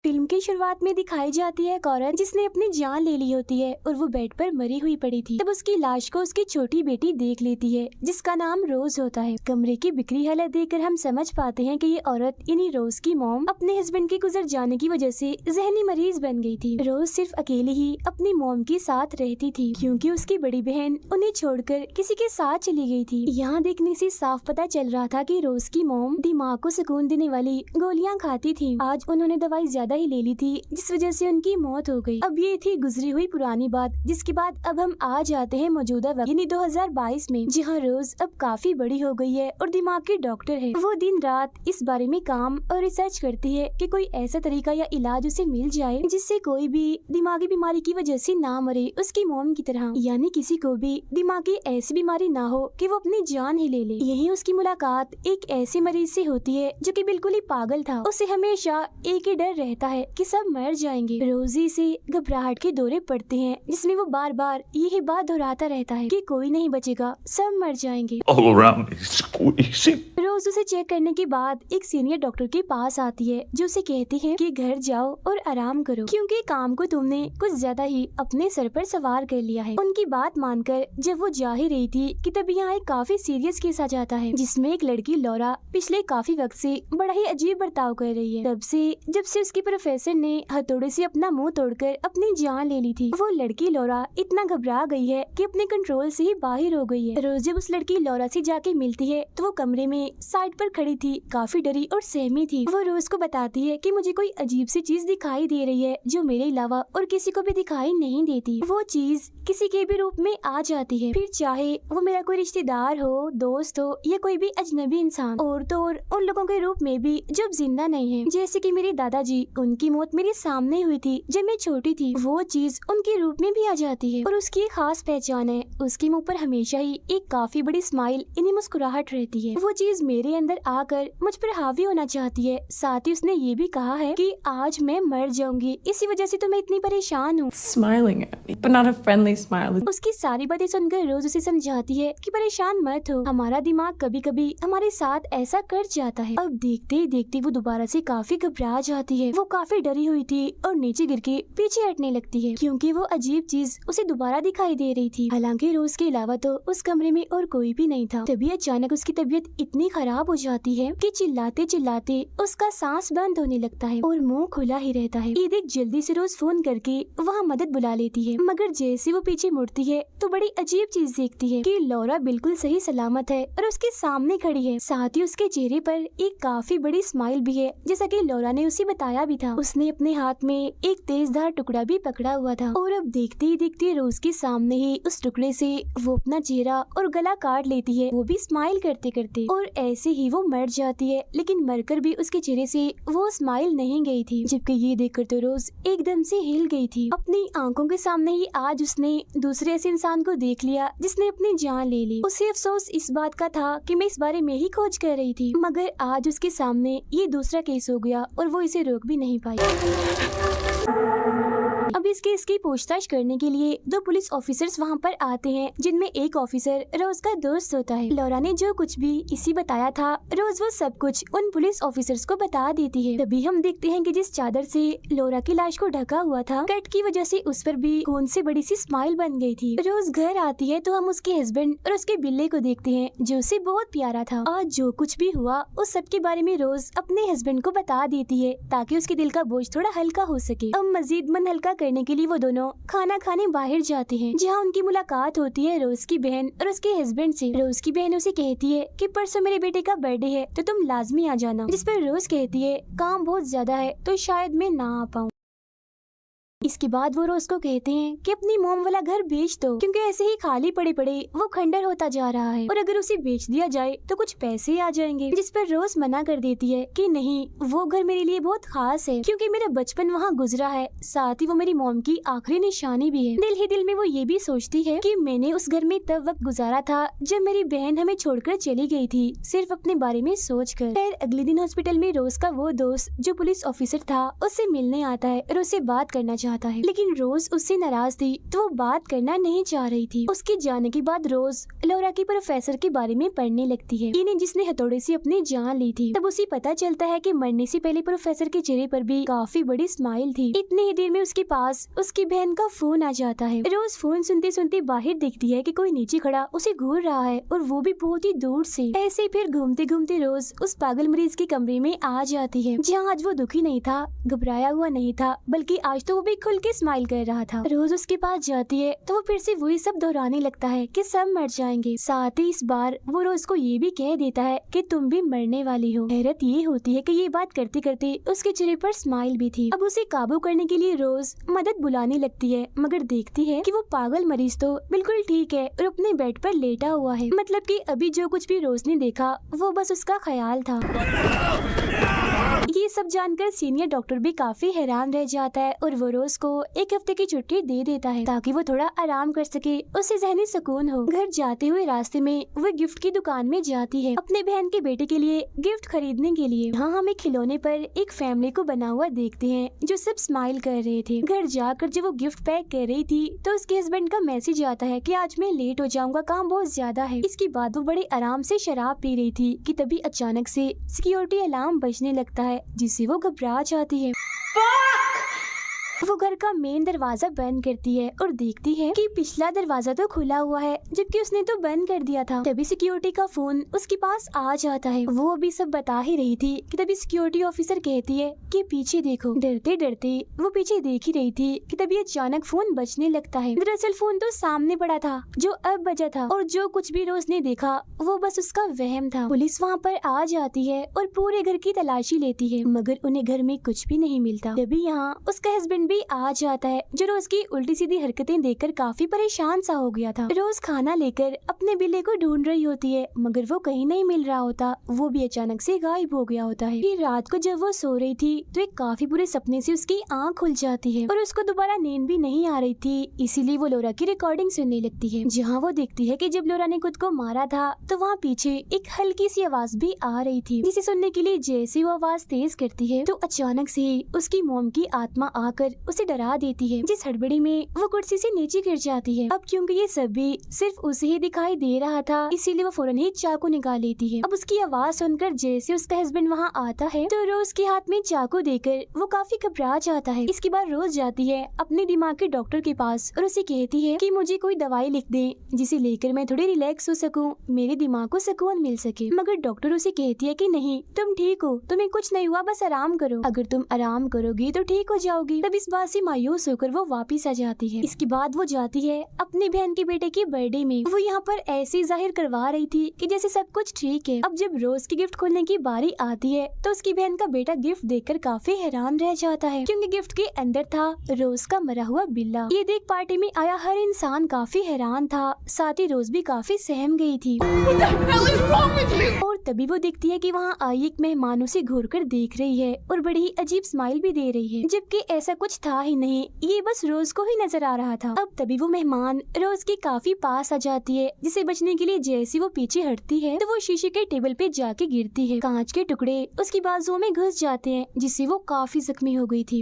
Film की शुरुआत में दिखाई जाती है एक औरत जिसने अपनी जान ले ली होती है और वो बेड पर मरी हुई पड़ी थी। तब उसकी लाश को उसकी छोटी बेटी देख लेती है जिसका नाम रोज होता है। कमरे की बिखरी हालत देखकर हम समझ पाते हैं कि ये औरत यानी रोज की मॉम अपने हस्बैंड के गुजर जाने की वजह से जहनी मरीज बन गई थी। रोज सिर्फ अकेली ही अपनी मॉम के साथ रहती थी क्योंकि उसकी बड़ी बहन उन्हें छोड़कर किसी के साथ चली गई थी। यहाँ देखने से साफ पता चल रहा था कि रोज की मॉम दिमाग को सुकून देने वाली गोलियां खाती थी। आज उन्होंने दवाई ज्यादा ही ले ली थी जिस वजह से उनकी मौत हो गई। अब ये थी गुजरी हुई पुरानी बात, जिसके बाद अब हम आ जाते हैं मौजूदा वक्त यानी 2022 में, जहाँ रोज अब काफी बड़ी हो गई है और दिमाग की डॉक्टर है। वो दिन रात इस बारे में काम और रिसर्च करती है कि कोई ऐसा तरीका या इलाज उसे मिल जाए जिससे कोई भी दिमागी बीमारी की वजह से ना मरे उसकी मॉम की तरह, यानी किसी को भी दिमागी ऐसी बीमारी ना हो कि वो अपनी जान ही ले ले। यही उसकी मुलाकात एक ऐसे मरीज से होती है जो कि बिल्कुल ही पागल था। उसे हमेशा एक ही डर रहता है कि सब मर जाएंगे। रोजी से घबराहट के दौरे पड़ते हैं जिसमें वो बार बार यही बात दोहराता रहता है कि कोई नहीं बचेगा, सब मर जाएंगे। रोज उसे चेक करने के बाद एक सीनियर डॉक्टर के पास आती है जो उसे कहती है कि घर जाओ और आराम करो क्योंकि काम को तुमने कुछ ज्यादा ही अपने सर पर सवार कर लिया है। उनकी बात मानकर जब वो जा ही रही थी कि तब यहाँ एक काफी सीरियस केस आ जाता है जिसमें एक लड़की लौरा पिछले काफी वक्त से बड़ा ही अजीब बर्ताव कर रही है। जब से उसकी प्रोफेसर ने हथौड़े से अपना मुंह तोड़कर अपनी जान ले ली थी, वो लड़की लौरा इतना घबरा गई है कि अपने कंट्रोल से ही बाहर हो गई है। रोज जब उस लड़की लौरा से जाके मिलती है तो वो कमरे में साइड पर खड़ी थी, काफी डरी और सहमी थी। वो रोज को बताती है कि मुझे कोई अजीब सी चीज दिखाई दे रही है जो मेरे अलावा और किसी को भी दिखाई नहीं देती। वो चीज किसी के भी रूप में आ जाती है, फिर चाहे वो मेरा कोई रिश्तेदार हो, दोस्त हो या कोई भी अजनबी इंसान, और तो और उन लोगों के रूप में भी जो अब जिंदा नहीं है। जैसे कि मेरे दादाजी, उनकी मौत मेरे सामने हुई थी जब मैं छोटी थी। वो चीज उनके रूप में भी आ जाती है और उसकी एक खास पहचान है, उसके मुंह पर हमेशा ही एक काफी बड़ी स्माइल यानी मुस्कुराहट रहती है। वो चीज मेरे अंदर आकर मुझ पर हावी होना चाहती है। साथ ही उसने ये भी कहा है कि आज मैं मर जाऊंगी, इसी वजह से तो मैं इतनी परेशान हूँ। Smiling at me, but not a friendly smile. उसकी सारी बातें सुनकर रोज उसे समझाती है कि परेशान मत हो, हमारा दिमाग कभी कभी हमारे साथ ऐसा कर जाता है। अब देखते ही देखते वो दोबारा से काफी घबरा जाती है। वो काफी डरी हुई थी और नीचे गिर के पीछे हटने लगती है क्योंकि वो अजीब चीज उसे दोबारा दिखाई दे रही थी। हालांकि रोज के अलावा तो उस कमरे में और कोई भी नहीं था। तभी अचानक उसकी तबीयत इतनी खराब हो जाती है कि चिल्लाते चिल्लाते उसका सांस बंद होने लगता है और मुंह खुला ही रहता है। ये देख जल्दी से रोज फोन करके वहाँ मदद बुला लेती है, मगर जैसे वो पीछे मुड़ती है तो बड़ी अजीब चीज देखती है कि लौरा बिल्कुल सही सलामत है और उसके सामने खड़ी है। साथ ही उसके चेहरे पर एक काफी बड़ी स्माइल भी है, जैसा कि लौरा ने उसे बताया भी था। उसने अपने हाथ में एक तेजधार टुकड़ा भी पकड़ा हुआ था और अब देखते ही देखते रोज के सामने ही उस टुकड़े से वो अपना चेहरा और गला काट लेती है, वो भी स्माइल करते करते, और ऐसे ही वो मर जाती है। लेकिन मरकर भी उसके चेहरे से वो स्माइल नहीं गई थी, जबकि ये देखकर तो रोज एकदम से हिल गई थी। अपनी आंखों के सामने ही आज उसने दूसरे ऐसे इंसान को देख लिया जिसने अपनी जान ले ली। उसे अफसोस इस बात का था कि मैं इस बारे में ही खोज कर रही थी, मगर आज उसके सामने ये दूसरा केस हो गया और वो इसे रोक भी नहीं पाई। अब इस केस की पूछताछ करने के लिए दो पुलिस ऑफिसर्स वहाँ पर आते हैं, जिनमें एक ऑफिसर रोज का दोस्त होता है। लौरा ने जो कुछ भी इसी बताया था, रोज वो सब कुछ उन पुलिस ऑफिसर्स को बता देती है। तभी हम देखते हैं कि जिस चादर से लौरा की लाश को ढका हुआ था, कट की वजह से उस पर भी खून से बड़ी सी स्माइल बन गई थी। रोज घर आती है तो हम उसके हस्बैंड और उसके बिल्ले को देखते हैं जो उसे बहुत प्यारा था। आज जो कुछ भी हुआ उस सब के बारे में रोज अपने हस्बैंड को बता देती है ताकि उसके दिल का बोझ थोड़ा हल्का हो सके। अब मजीद मन हल्का करने के लिए वो दोनों खाना खाने बाहर जाते हैं, जहाँ उनकी मुलाकात होती है रोज की बहन और उसके हस्बैंड से। रोज की बहन उसे कहती है कि परसों मेरे बेटे का बर्थडे है तो तुम लाजमी आ जाना, जिस पर रोज कहती है काम बहुत ज्यादा है तो शायद मैं ना आ पाऊँ। इसके बाद वो रोज को कहते हैं कि अपनी मोम वाला घर बेच दो क्योंकि ऐसे ही खाली पड़े पड़े वो खंडर होता जा रहा है और अगर उसे बेच दिया जाए तो कुछ पैसे आ जाएंगे, जिस पर रोज मना कर देती है कि नहीं, वो घर मेरे लिए बहुत खास है क्योंकि मेरा बचपन वहाँ गुजरा है, साथ ही वो मेरी मोम की आखिरी निशानी भी है। दिल ही दिल में वो ये भी सोचती है कि मैंने उस घर में तब वक्त गुजारा था जब मेरी बहन हमें छोड़कर चली गई थी, सिर्फ अपने बारे में सोच कर। फिर अगले दिन हॉस्पिटल में रोज का वो दोस्त जो पुलिस ऑफिसर था उससे मिलने आता है और उससे बात करना चाहता जाता है, लेकिन रोज उससे नाराज थी तो वो बात करना नहीं चाह रही थी। उसके जाने के बाद रोज लौरा की प्रोफेसर के बारे में पढ़ने लगती है, यानी जिसने हथौड़े से अपनी जान ली थी। तब उसे पता चलता है कि मरने से पहले प्रोफेसर के चेहरे पर भी काफी बड़ी स्माइल थी। इतनी ही देर में उसके पास उसकी बहन का फोन आ जाता है। रोज फोन सुनते सुनते बाहर देखती है कि कोई नीचे खड़ा उसे घूर रहा है, और वो भी बहुत ही दूर से। ऐसे फिर घूमते घूमते रोज उस पागल मरीज के कमरे में आ जाती है, जहाँ आज वो दुखी नहीं था, घबराया हुआ नहीं था, बल्कि आज तो वो भी खुल के स्माइल कर रहा था। रोज उसके पास जाती है तो वो फिर से वही सब दोहराने लगता है कि सब मर जाएंगे। साथ ही इस बार वो रोज को ये भी कह देता है कि तुम भी मरने वाली हो। हैरत ये होती है कि ये बात करते करते उसके चेहरे पर स्माइल भी थी। अब उसे काबू करने के लिए रोज मदद बुलाने लगती है, मगर देखती है कि वो पागल मरीज तो बिल्कुल ठीक है और अपने बेड पर लेटा हुआ है। मतलब कि अभी जो कुछ भी रोज ने देखा वो बस उसका ख्याल था। ये सब जानकर सीनियर डॉक्टर भी काफी हैरान रह जाता है, और वो रोज को एक हफ्ते की छुट्टी दे देता है ताकि वो थोड़ा आराम कर सके, उसे ज़हनी सुकून हो। घर जाते हुए रास्ते में वो गिफ्ट की दुकान में जाती है अपने बहन के बेटे के लिए गिफ्ट खरीदने के लिए। यहाँ हम एक खिलौने पर एक फैमिली को बना हुआ देखते हैं जो सब स्माइल कर रहे थे। घर जाकर जब वो गिफ्ट पैक कर रही थी तो उसके हस्बैंड का मैसेज आता है कि आज मैं लेट हो जाऊंगा, काम बहुत ज्यादा है। इसके बाद वो बड़े आराम से शराब पी रही थी कि तभी अचानक से सिक्योरिटी अलार्म बजने लगता है, जिससे वो घबरा जाती है। वो घर का मेन दरवाजा बंद करती है और देखती है कि पिछला दरवाजा तो खुला हुआ है, जबकि उसने तो बंद कर दिया था। तभी सिक्योरिटी का फोन उसके पास आ जाता है। वो अभी सब बता ही रही थी कि तभी सिक्योरिटी ऑफिसर कहती है कि पीछे देखो। डरते डरते वो पीछे देख ही रही थी कि तभी अचानक फोन बजने लगता है। दरअसल फोन तो सामने पड़ा था जो अब बजा था, और जो कुछ भी रोज ने देखा वो बस उसका वहम था। पुलिस वहाँ पर आ जाती है और पूरे घर की तलाशी लेती है, मगर उन्हें घर में कुछ भी नहीं मिलता। तभी यहाँ उसका हस्बैंड भी आ जाता है, जो रोज की उल्टी सीधी हरकतें देखकर काफी परेशान सा हो गया था। रोज खाना लेकर अपने बिल्ले को ढूंढ रही होती है, मगर वो कहीं नहीं मिल रहा होता। वो भी अचानक से गायब हो गया होता है। फिर रात को जब वो सो रही थी तो एक काफी बुरे सपने से उसकी आंख खुल जाती है, और उसको दोबारा नींद भी नहीं आ रही थी। इसीलिए वो लोरा की रिकॉर्डिंग सुनने लगती है, जहाँ वो देखती है कि जब लोरा ने खुद को मारा था तो वहाँ पीछे एक हल्की सी आवाज भी आ रही थी, जिसे सुनने के लिए जैसे वो आवाज तेज करती है तो अचानक से उसकी मोम की आत्मा आकर उसे डरा देती है, जिस हड़बड़ी में वो कुर्सी से नीचे गिर जाती है। अब क्योंकि ये सब भी सिर्फ उसे ही दिखाई दे रहा था, इसीलिए वो फौरन ही चाकू निकाल लेती है। अब उसकी आवाज सुनकर जैसे उसका हस्बैंड वहाँ आता है तो रोज के हाथ में चाकू देकर वो काफी घबरा जाता है। इसके बाद रोज जाती है अपने दिमाग के डॉक्टर के पास और उसे कहती है कि मुझे कोई दवाई लिख दे जिसे लेकर मैं थोड़ी रिलैक्स हो सकूं, मेरे दिमाग को सुकून मिल सके। मगर डॉक्टर उसे कहती है कि नहीं, तुम ठीक हो, तुम्हें कुछ नहीं हुआ, बस आराम करो। अगर तुम आराम करोगी तो ठीक हो जाओगी। तब इस बात से मायूस होकर वो वापिस आ जाती है। इसके बाद वो जाती है अपनी बहन के बेटे की बर्थडे में। वो यहाँ पर ऐसे जाहिर करवा रही थी कि जैसे सब कुछ ठीक है। अब जब रोज की गिफ्ट खोलने की बारी आती है तो उसकी बहन का बेटा गिफ्ट देखकर काफी हैरान रह जाता है, क्योंकि गिफ्ट के अंदर था रोज का मरा हुआ बिल्ला। ये देख पार्टी में आया हर इंसान काफी हैरान था, साथ ही रोज भी काफी सहम गई थी। और तभी वो देखती है कि वहाँ आई एक मेहमान उसे घूर कर देख रही है और बड़ी ही अजीब स्माइल भी दे रही है, जबकि ऐसा कुछ था ही नहीं, ये बस रोज को ही नजर आ रहा था। अब तभी वो मेहमान रोज के काफी पास आ जाती है, जिसे बचने के लिए जैसे वो पीछे हटती है तो वो शीशे के टेबल पे जाके गिरती है। कांच के टुकड़े उसकी बाजुओं में घुस जाते हैं, जिससे वो काफी जख्मी हो गई थी।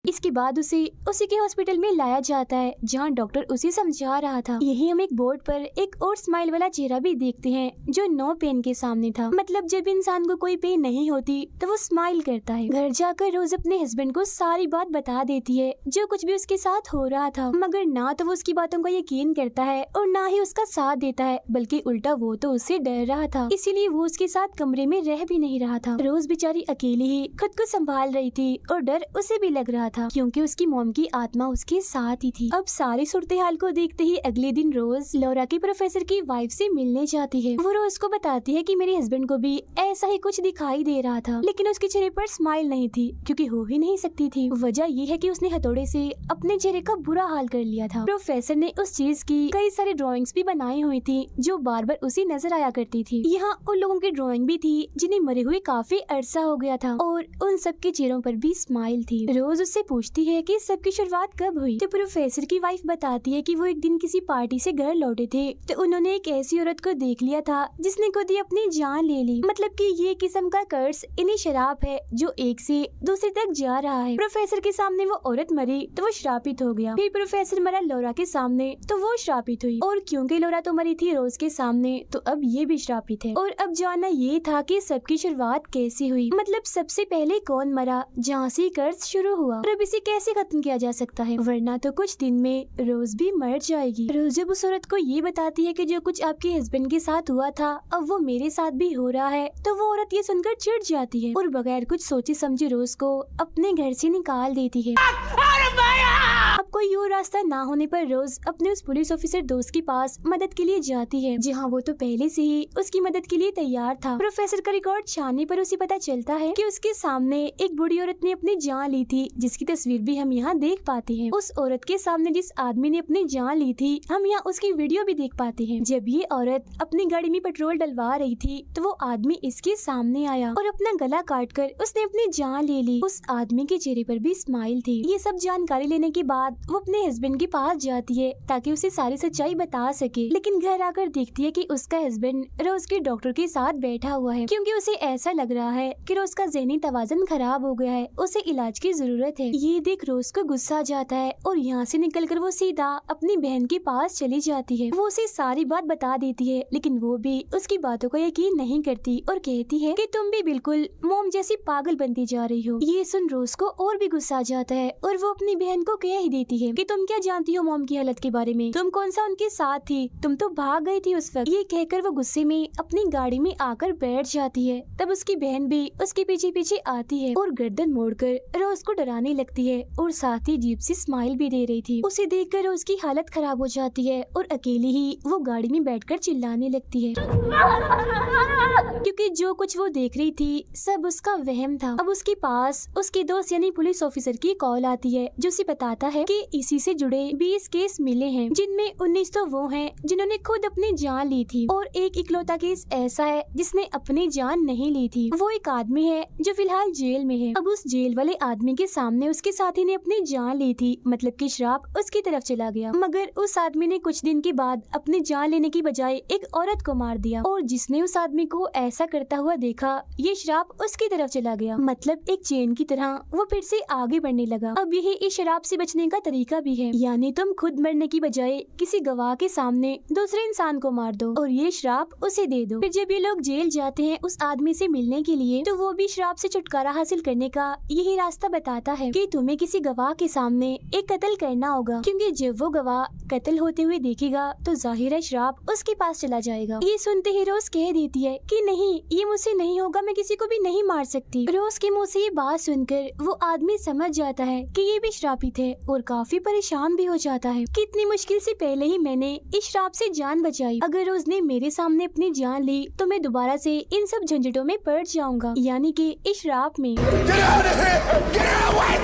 इसके बाद उसे उसी के हॉस्पिटल में लाया जाता है, जहां डॉक्टर उसे समझा रहा था। यही हम एक बोर्ड पर एक और स्माइल वाला चेहरा भी देखते हैं जो नो पेन के सामने था। मतलब जब इंसान को कोई पेन नहीं होती तो वो स्माइल करता है। घर जाकर रोज अपने हस्बैंड को सारी बात बता देती है, जो कुछ भी उसके साथ हो रहा था, मगर ना तो वो उसकी बातों का यकीन करता है और ना ही उसका साथ देता है, बल्कि उल्टा वो तो उससे डर रहा था, इसीलिए वो उसके साथ कमरे में रह भी नहीं रहा था। रोज बेचारी अकेली ही खुद को संभाल रही थी और डर उसे भी लग रहा था, क्योंकि उसकी मॉम की आत्मा उसके साथ ही थी। अब सारी सूरत हाल को देखते ही अगले दिन रोज लौरा की प्रोफेसर की वाइफ से मिलने जाती है। वो रोज को बताती है कि मेरे हस्बैंड को भी ऐसा ही कुछ दिखाई दे रहा था, लेकिन उसके चेहरे पर स्माइल नहीं थी, क्योंकि हो ही नहीं सकती थी। वजह ये है कि उसने हथौड़े से अपने चेहरे का बुरा हाल कर लिया था। प्रोफेसर ने उस चीज की कई सारी ड्राइंग्स भी बनाई हुई थी जो बार बार उसे नजर आया करती थी। यहाँ उन लोगों की ड्राइंग भी थी जिन्हें मरे हुए काफी अरसा हो गया था, और उन सबके चेहरों पर भी स्माइल थी। रोज उससे से पूछती है कि सबकी शुरुआत कब हुई। तो प्रोफेसर की वाइफ बताती है कि वो एक दिन किसी पार्टी से घर लौटे थे तो उन्होंने एक ऐसी औरत को देख लिया था जिसने खुद ही अपनी जान ले ली। मतलब कि ये किस्म का कर्ज इन्हीं शराब है जो एक से दूसरे तक जा रहा है। प्रोफेसर के सामने वो औरत मरी तो वो श्रापित हो गया। फिर प्रोफेसर मरा लौरा के सामने तो वो श्रापित हुई, और क्योंकि लौरा तो मरी थी रोज के सामने तो अब ये भी श्रापित है। और अब जानना ये था कि सबकी शुरुआत कैसे हुई, मतलब सबसे पहले कौन मरा जहाँ से कर्ज शुरू हुआ, और अब इसे कैसे खत्म किया जा सकता है, वरना तो कुछ दिन में रोज भी मर जाएगी। रोज जब उस औरत को ये बताती है कि जो कुछ आपके हस्बैंड के साथ हुआ था अब वो मेरे साथ भी हो रहा है, तो वो औरत ये सुनकर चिढ़ जाती है और बगैर कुछ सोचे समझे रोज को अपने घर से निकाल देती है। अब कोई और रास्ता ना होने पर रोज अपने उस पुलिस ऑफिसर दोस्त के पास मदद के लिए जाती है, जहाँ वो तो पहले से ही उसकी मदद के लिए तैयार था। प्रोफेसर का रिकॉर्ड छानने पर उसे पता चलता है कि उसके सामने एक बूढ़ी औरत ने अपनी जान ली थी, जिसकी तस्वीर भी हम यहाँ देख पाते हैं। उस औरत के सामने जिस आदमी ने अपनी जान ली थी हम यहाँ उसकी वीडियो भी देख पाते हैं। जब ये औरत अपनी गाड़ी में पेट्रोल डलवा रही थी तो वो आदमी इसके सामने आया और अपना गला काट कर उसने अपनी जान ले ली। उस आदमी के चेहरे पर भी स्माइल थी। ये सब जानकारी लेने के बाद वो अपने हस्बैंड के पास जाती है ताकि उसे सारी सच्चाई बता सके, लेकिन घर आकर देखती है कि उसका हस्बैंड रोज के डॉक्टर के साथ बैठा हुआ है, क्योंकि उसे ऐसा लग रहा है कि रोज का ज़हनी तवाज़ुन खराब हो गया है, उसे इलाज की जरूरत है। ये देख रोज को गुस्सा आ जाता है और यहाँ से निकलकर वो सीधा अपनी बहन के पास चली जाती है। वो उसे सारी बात बता देती है, लेकिन वो भी उसकी बातों का यकीन नहीं करती और कहती है कि तुम भी बिल्कुल मोम जैसी पागल बनती जा रही हो। ये सुन रोज को और भी गुस्सा आ जाता है और वो अपनी बहन को कह ही देती है कि तुम क्या जानती हो मॉम की हालत के बारे में, तुम कौन सा उनके साथ थी, तुम तो भाग गई थी उस वक्त। ये कहकर वो गुस्से में अपनी गाड़ी में आकर बैठ जाती है। तब उसकी बहन भी उसके पीछे पीछे आती है और गर्दन मोड़कर रोज को डराने लगती है और साथ ही अजीब सी स्माइल भी दे रही थी। उसे देखकर रोज की हालत खराब हो जाती है और अकेली ही वो गाड़ी में बैठकर चिल्लाने लगती है, क्योंकि जो कुछ वो देख रही थी सब उसका वहम था। अब उसके पास उसके दोस्त यानी पुलिस ऑफिसर की कॉल आती है जो उसे बताता है कि इसी से जुड़े 20 केस मिले हैं, जिनमें 19 तो वो हैं जिन्होंने खुद अपनी जान ली थी और एक इकलौता केस ऐसा है जिसने अपनी जान नहीं ली थी। वो एक आदमी है जो फिलहाल जेल में है। अब उस जेल वाले आदमी के सामने उसके साथी ने अपनी जान ली थी, मतलब कि श्राप उसकी तरफ चला गया, मगर उस आदमी ने कुछ दिन के बाद अपनी जान लेने की बजाय एक औरत को मार दिया और जिसने उस आदमी को ऐसा करता हुआ देखा ये श्राप उसकी तरफ चला गया। मतलब एक चेन की तरह वो फिर से आगे बढ़ने लगा। अब यही इस शराब से बचने का तरीका भी है, यानी तुम खुद मरने की बजाय किसी गवाह के सामने दूसरे इंसान को मार दो और ये श्राप उसे दे दो। फिर जब ये लोग जेल जाते हैं उस आदमी से मिलने के लिए तो वो भी श्राप से छुटकारा हासिल करने का यही रास्ता बताता है कि तुम्हें किसी गवाह के सामने एक कत्ल करना होगा, क्योंकि जब वो गवाह कत्ल होते हुए देखेगा तो जाहिर है श्राप उसके पास चला जाएगा। ये सुनते ही रोज कह देती है कि नहीं, ये मुझसे नहीं होगा, मैं किसी को भी नहीं मार सकती। रोज के मुंह से ये बात सुनकर वो आदमी समझ जाता है कि ये भी श्रापित है और काफी परेशान भी हो जाता है कि इतनी मुश्किल से पहले ही मैंने इस श्राप से जान बचाई, अगर रोज ने मेरे सामने अपनी जान ली तो मैं दोबारा से इन सब झंझटों में पड़ जाऊंगा, यानी कि इस श्राप में।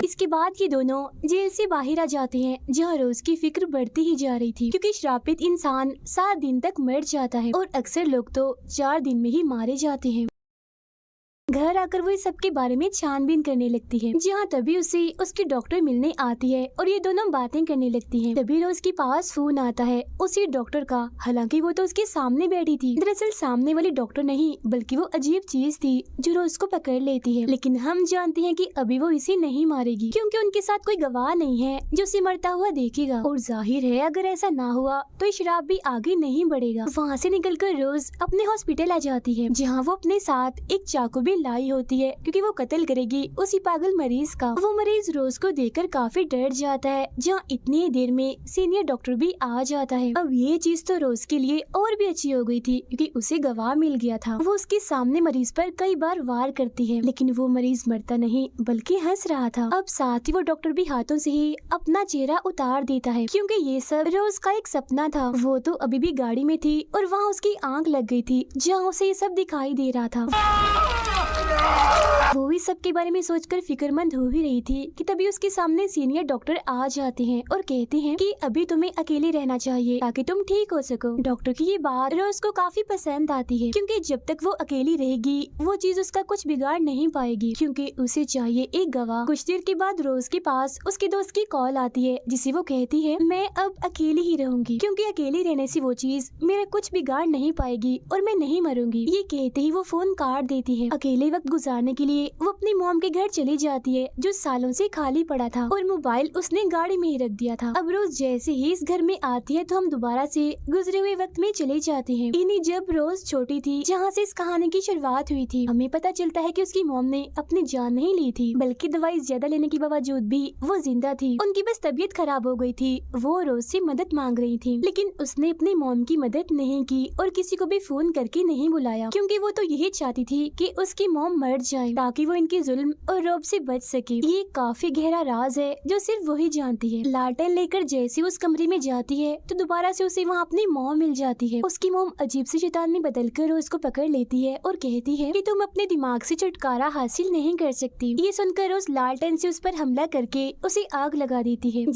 इसके बाद ये दोनों जेल से बाहर आ जाते हैं, जहाँ रोज की फिक्र बढ़ती ही जा रही थी, क्योंकि श्रापित इंसान 7 दिन तक मर जाता है और अक्सर लोग तो 4 दिन में ही मारे जाते हैं। घर आकर वो इस सब के बारे में छानबीन करने लगती है, जहाँ तभी उसे उसकी डॉक्टर मिलने आती है और ये दोनों बातें करने लगती हैं। तभी रोज के पास फोन आता है उसी डॉक्टर का, हालांकि वो तो उसके सामने बैठी थी। दरअसल सामने वाली डॉक्टर नहीं बल्कि वो अजीब चीज थी जो रोज को पकड़ लेती है, लेकिन हम जानते हैं कि अभी वो इसे नहीं मारेगी, क्योंकि उनके साथ कोई गवाह नहीं है जो उसे मरता हुआ देखेगा, और जाहिर है अगर ऐसा ना हुआ तो ये शराब भी आगे नहीं बढ़ेगा। वहाँ से निकलकर रोज अपने हॉस्पिटल आ जाती है, जहाँ वो अपने साथ एक चाकू भी लाई होती है, क्योंकि वो कत्ल करेगी उसी पागल मरीज का। वो मरीज रोज को देखकर काफी डर जाता है, जहाँ इतनी ही देर में सीनियर डॉक्टर भी आ जाता है। अब ये चीज तो रोज के लिए और भी अच्छी हो गई थी, क्योंकि उसे गवाह मिल गया था। वो उसके सामने मरीज पर कई बार वार करती है, लेकिन वो मरीज मरता नहीं बल्कि हंस रहा था। अब साथ ही वो डॉक्टर भी हाथों से ही अपना चेहरा उतार देता है, क्योंकि ये सब रोज का एक सपना था। वो तो अभी भी गाड़ी में थी और वहाँ उसकी आंख लग गई थी, जहाँ उसे ये सब दिखाई दे रहा था। वो इस सब के बारे में सोचकर फिक्रमंद हो ही रही थी कि तभी उसके सामने सीनियर डॉक्टर आ जाते हैं और कहते हैं कि अभी तुम्हें अकेले रहना चाहिए ताकि तुम ठीक हो सको। डॉक्टर की ये बात रोज को काफी पसंद आती है क्योंकि जब तक वो अकेली रहेगी वो चीज उसका कुछ बिगाड़ नहीं पाएगी, क्योंकि उसे चाहिए एक गवाह। कुछ देर के बाद रोज के पास उसके दोस्त की कॉल आती है जिसे वो कहती है मैं अब अकेली ही रहूंगी क्योंकि अकेली रहने से वो चीज मेरा कुछ बिगाड़ नहीं पाएगी और मैं नहीं मरूंगी। ये कहते ही वो फोन काट देती है। अकेले वक्त गुजारने के लिए वो अपनी मॉम के घर चली जाती है जो सालों से खाली पड़ा था और मोबाइल उसने गाड़ी में ही रख दिया था। अब रोज जैसे ही इस घर में आती है तो हम दोबारा से गुजरे हुए वक्त में चले जाते हैं। इन्हीं जब रोज छोटी थी जहाँ से इस कहानी की शुरुआत हुई थी, हमें पता चलता है कि उसकी मॉम ने अपनी जान नहीं ली थी बल्कि दवाई ज्यादा लेने के बावजूद भी वो जिंदा थी। उनकी बस तबीयत खराब हो गई थी। वो रोज से मदद मांग रही थी लेकिन उसने अपनी मॉम की मदद नहीं की और किसी को भी फोन करके नहीं बुलाया क्योंकि वो तो यही चाहती थी कि उसकी मॉम मर जाए ताकि वो इनके जुल्म और रौब से बच सके। ये काफी गहरा राज है जो सिर्फ वही जानती है। लालटेन लेकर जैसे उस कमरे में जाती है तो दोबारा से उसे वहाँ अपनी मॉम मिल जाती है। उसकी मॉम अजीब सी शैतान में बदलकर रोज को पकड़ लेती है और कहती है कि तुम अपने दिमाग से छुटकारा हासिल नहीं कर सकती। ये सुनकर रोज लालटेन से उस पर हमला करके उसे आग लगा देती है।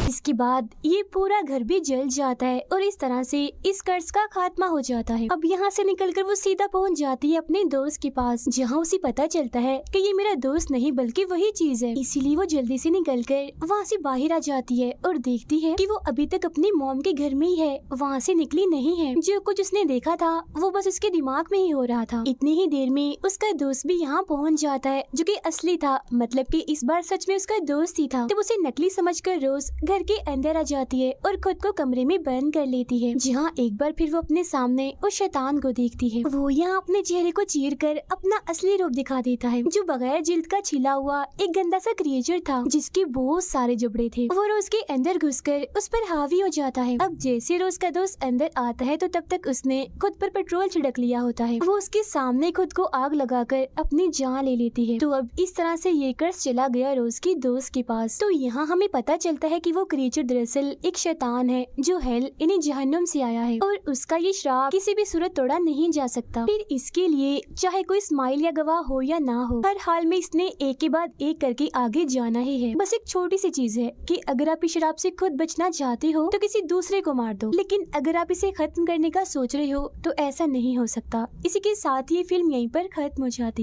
इसके बाद ये पूरा घर भी जल जाता है और इस तरह से इस कर्ज का खात्मा हो जाता है। अब यहाँ से निकलकर वो सीधा पहुँच जाती है अपने दोस्त के पास जहाँ उसे पता चलता है कि ये मेरा दोस्त नहीं बल्कि वही चीज है। इसीलिए वो जल्दी से निकलकर वहाँ से बाहर आ जाती है और देखती है कि वो अभी तक अपनी मॉम के घर में ही है, वहाँ से निकली नहीं है। जो कुछ उसने देखा था वो बस उसके दिमाग में ही हो रहा था। इतनी ही देर में उसका दोस्त भी यहाँ पहुँच जाता है जो कि असली था, मतलब कि इस बार सच में उसका दोस्त ही था। तब उसे नकली समझकर रोज घर के अंदर आ जाती है और खुद को कमरे में बंद कर लेती है जहाँ एक बार फिर वो अपने सामने उस शैतान को देखती है। वो यहाँ अपने चेहरे को चीर कर अपना असली रूप दिखा देता है जो बगैर जिल्द का छिला हुआ एक गंदा सा क्रिएचर था जिसके बहुत सारे जबड़े थे। वो रोज के अंदर घुसकर उस पर हावी हो जाता है। अब जैसे रोज का दोस्त अंदर आता है तो तब तक उसने खुद पर पेट्रोल छिड़क लिया होता है। वो उसके सामने खुद को आग लगाकर अपनी जान ले लेती है। तो अब इस तरह से ये कर्ज चला गया रोज की दोस्त के पास। तो यहाँ हमें पता चलता है कि वो क्रिएचर दरअसल एक शैतान है जो हेल यानी जहन्नुम से आया है और उसका ये श्राप किसी भी सूरत तोड़ा नहीं जा सकता। फिर इसके लिए चाहे कोई स्माइल या गवाह हो या ना हो, हर हाल में इसने एक के बाद एक करके आगे जाना ही है। बस एक छोटी सी चीज है कि अगर आप इस शराब से खुद बचना चाहते हो तो किसी दूसरे को मार दो, लेकिन अगर आप इसे खत्म करने का सोच रहे हो तो ऐसा नहीं हो सकता। इसी के साथ ये फिल्म यहीं पर खत्म हो जाती।